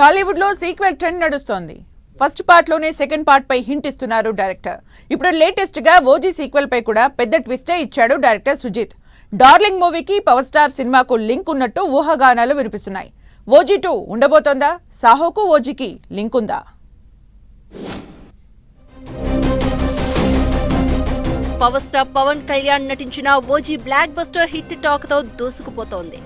టాలీవుడ్ లో sequel trend నడుస్తోంది. First part లోనే సెకండ్ పార్ట్ పై హింట్ ఇస్తున్నారు డైరెక్టర్. ఇప్పుడు లేటెస్ట్ గా ఓజీ సీక్వెల్ పై కూడా పెద్ద ట్విస్టే ఇచ్చాడు డైరెక్టర్ సుజిత్. డార్లింగ్ మూవీకి పవర్ స్టార్ సినిమాకు లింక్ ఉన్నట్టు ఊహాగానాలు వినిపిస్తున్నాయి. ఓజీ 2 ఉండబోతోందా? సాహోకు ఓజీకి లింక్ ఉందా? పవర్ స్టార్ పవన్ కళ్యాణ్ నటించిన OG block buster hit talk తో దూసుకుపోతోంది.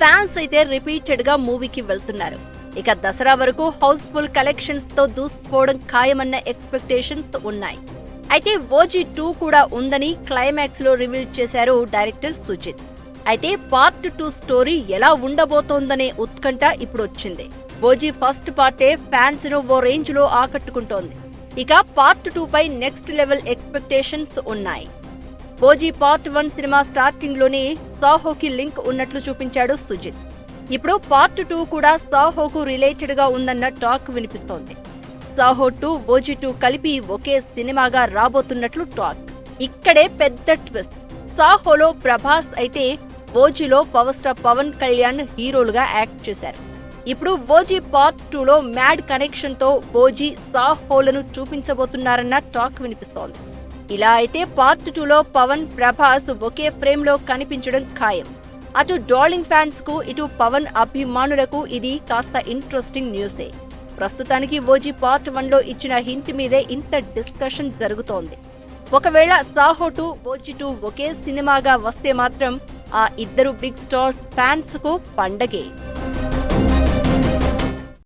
ఫ్యాన్స్ అయితే రిపీటెడ్ గా మూవీకి వెళ్తున్నారు. ఇక దసరా వరకు హౌస్ఫుల్ కలెక్షన్స్ తో దూసుకుపోవడం ఖాయమన్న ఎక్స్పెక్టేషన్స్ ఉన్నాయి. అయితే ఓజీ 2 కూడా ఉందని క్లైమాక్స్ లో రివీల్ చేశారు డైరెక్టర్ సుజిత్. అయితే పార్ట్ 2 స్టోరీ ఎలా ఉండబోతోందనే ఉత్కంఠ ఇప్పుడు వచ్చింది. ఓజీ ఫస్ట్ పార్టే ఫ్యాన్స్ ను ఓ రేంజ్ లో ఆకట్టుకుంటోంది. ఇక పార్ట్ 2 పై నెక్స్ట్ లెవెల్ ఎక్స్పెక్టేషన్స్ ఉన్నాయి. ఓజీ పార్ట్ 1 సినిమా స్టార్టింగ్ లోనే సాహోకి లింక్ ఉన్నట్లు చూపించాడు సుజిత్. ఇప్పుడు పార్ట్ 2 కూడా సాహోకు రిలేటెడ్ గా ఉందన్న టాక్ వినిపిస్తోంది. సాహో 2, ఓజీ 2 కలిపి ఒకే సినిమాగా రాబోతున్నట్లు టాక్. ఇక్కడే పెద్ద ట్విస్ట్. సాహోలో ప్రభాస్ అయితే ఓజీలో పవర్ స్టార్ పవన్ కళ్యాణ్ హీరోలుగా యాక్ట్ చేశారు. ఇప్పుడు ఓజీ పార్ట్ 2లో మ్యాడ్ కనెక్షన్ తో ఓజీ సాహోలను చూపించబోతున్నారన్న టాక్ వినిపిస్తోంది. ఇలా అయితే పార్ట్ 2లో పవన్ ప్రభాస్ ఒకే ఫ్రేమ్ లో కనిపించడం ఖాయం. అటు డార్లింగ్ ఫ్యాన్స్ కు ఇటు పవన్ అభిమానులకు ఇది కాస్త ఇంట్రెస్టింగ్ న్యూసే. ప్రస్తుతానికి ఓజీ పార్ట్ 1లో ఇచ్చిన హింట్ మీదే ఇంత డిస్కషన్ జరుగుతోంది. ఒకవేళ సాహో 2, ఓజీ 2 ఒకే సినిమాగా వస్తే మాత్రం ఆ ఇద్దరు బిగ్ స్టార్స్ ఫ్యాన్స్ కు పండగే.